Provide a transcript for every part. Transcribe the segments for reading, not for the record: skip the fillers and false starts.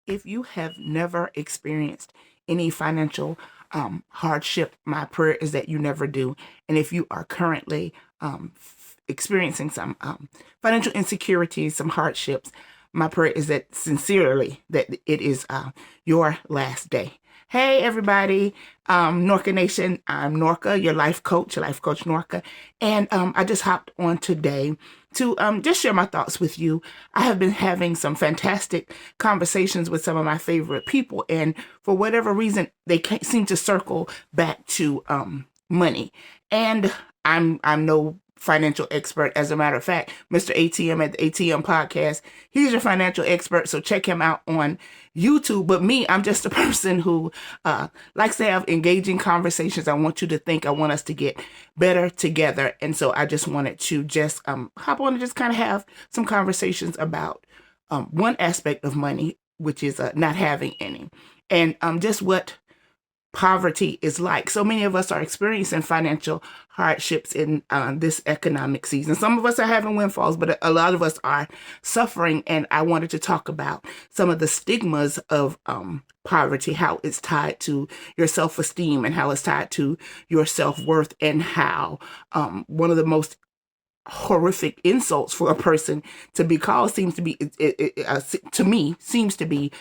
If you have never experienced any financial hardship, my prayer is that you never do. And if you are currently experiencing some financial insecurities, some hardships, my prayer is that sincerely that it is your last day. Hey everybody, Norca Nation, I'm Norca, your life coach Norca, and I just hopped on today to just share my thoughts with you. I have been having some fantastic conversations with some of my favorite people, and for whatever reason, they can't seem to circle back to money. And I'm no financial expert. As a matter of fact, Mr. ATM at the ATM podcast, he's your financial expert. So check him out on YouTube. But me, I'm just a person who likes to have engaging conversations. I want you to think, I want us to get better together. And so I just wanted to just hop on and just kind of have some conversations about one aspect of money, which is not having any. And just what poverty is like. So many of us are experiencing financial hardships in this economic season. Some of us are having windfalls, but a lot of us are suffering. And I wanted to talk about some of the stigmas of poverty, how it's tied to your self-esteem and how it's tied to your self-worth, and how one of the most horrific insults for a person to be called seems to be, to me, seems to be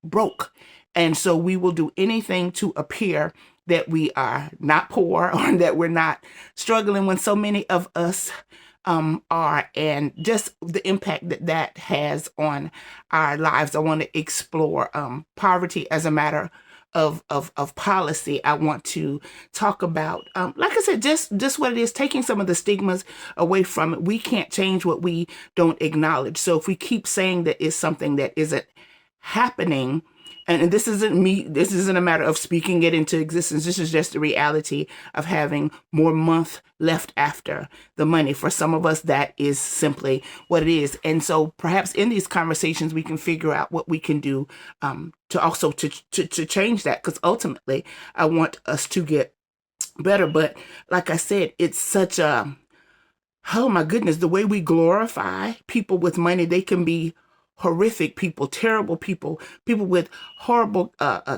broke. And so we will do anything to appear that we are not poor or that we're not struggling when so many of us are, and just the impact that that has on our lives. I want to explore poverty as a matter of policy. I want to talk about, like I said, just what it is, taking some of the stigmas away from it. We can't change what we don't acknowledge. So if we keep saying that it's something that isn't happening, and this isn't me, this isn't a matter of speaking it into existence. This is just the reality of having more month left after the money. For some of us, that is simply what it is. And so perhaps in these conversations, we can figure out what we can do to also to change that. Because ultimately, I want us to get better. But like I said, it's such a, oh my goodness, the way we glorify people with money, they can be horrific people, terrible people, people with horrible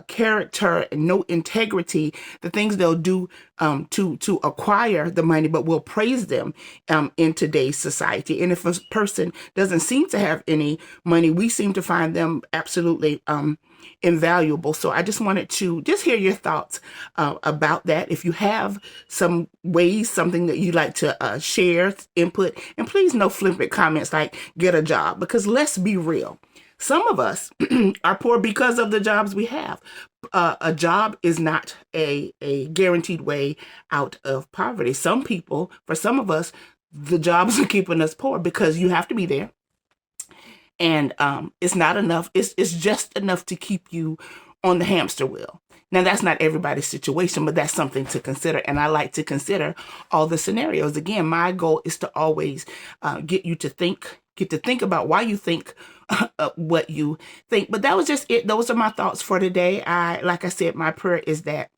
character and no integrity, the things they'll do to acquire the money, but we'll praise them in today's society. And if a person doesn't seem to have any money, we seem to find them absolutely invaluable. So I just wanted to just hear your thoughts about that. If you have some ways, something that you'd like to share, input, and please no flippant comments like get a job, because let's be real. Some of us are poor because of the jobs we have. A job is not a guaranteed way out of poverty. Some people, for some of us, the jobs are keeping us poor because you have to be there. And it's not enough. It's just enough to keep you on the hamster wheel. Now, that's not everybody's situation, but that's something to consider. And I like to consider all the scenarios. Again, my goal is to always get to think about why you think what you think. But that was just it. Those are my thoughts for today. Like I said, my prayer is that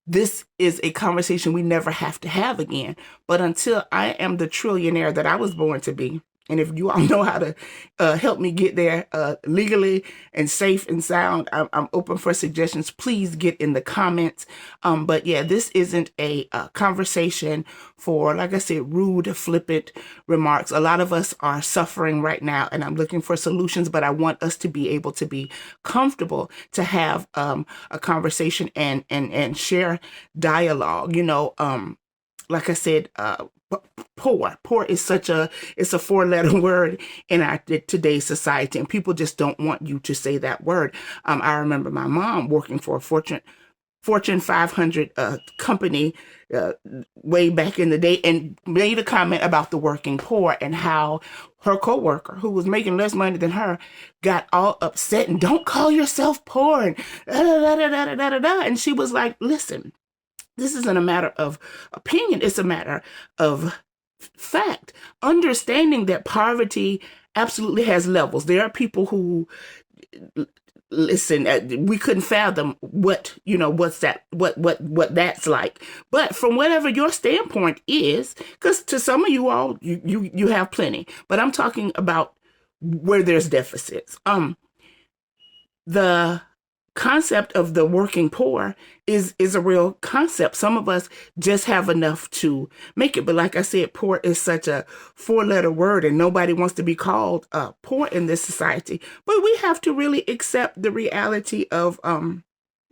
this is a conversation we never have to have again. But until I am the trillionaire that I was born to be, and if you all know how to help me get there legally and safe and sound, I'm open for suggestions. Please get in the comments. But yeah, this isn't a conversation for, like I said, rude, flippant remarks. A lot of us are suffering right now, and I'm looking for solutions, but I want us to be able to be comfortable to have a conversation and share dialogue. You know, like I said, poor is it's a 4-letter word in our today's society, and people just don't want you to say that word. I remember my mom working for a Fortune 500 company way back in the day, and made a comment about the working poor and how her coworker, who was making less money than her, got all upset and don't call yourself poor and and she was like, listen, this isn't a matter of opinion. It's a matter of fact. Understanding that poverty absolutely has levels. There are people who, listen, we couldn't fathom what's that's like. But from whatever your standpoint is, because to some of you all, you have plenty. But I'm talking about where there's deficits. the concept of the working poor is a real concept. Some of us just have enough to make it, but like I said, poor is such a four-letter word, and nobody wants to be called poor in this society. But we have to really accept the reality of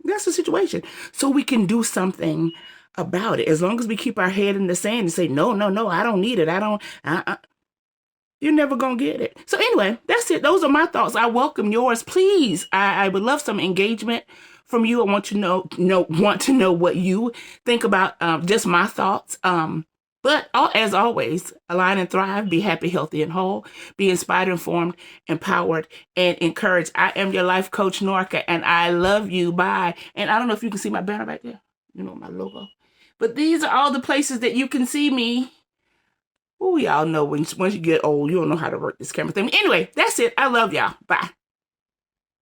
that's the situation, so we can do something about it. As long as we keep our head in the sand and say, no, no, no, I don't need it. I don't. You're never gonna get it. So anyway, that's it. Those are my thoughts. I welcome yours. Please, I would love some engagement from you. I want to know what you think about just my thoughts. But as always, align and thrive. Be happy, healthy, and whole. Be inspired, informed, empowered, and encouraged. I am your life coach, Norca, and I love you. Bye. And I don't know if you can see my banner back there. You know, my logo. But these are all the places that you can see me. Oh, y'all know once you get old, you don't know how to work this camera thing. Anyway, that's it. I love y'all. Bye.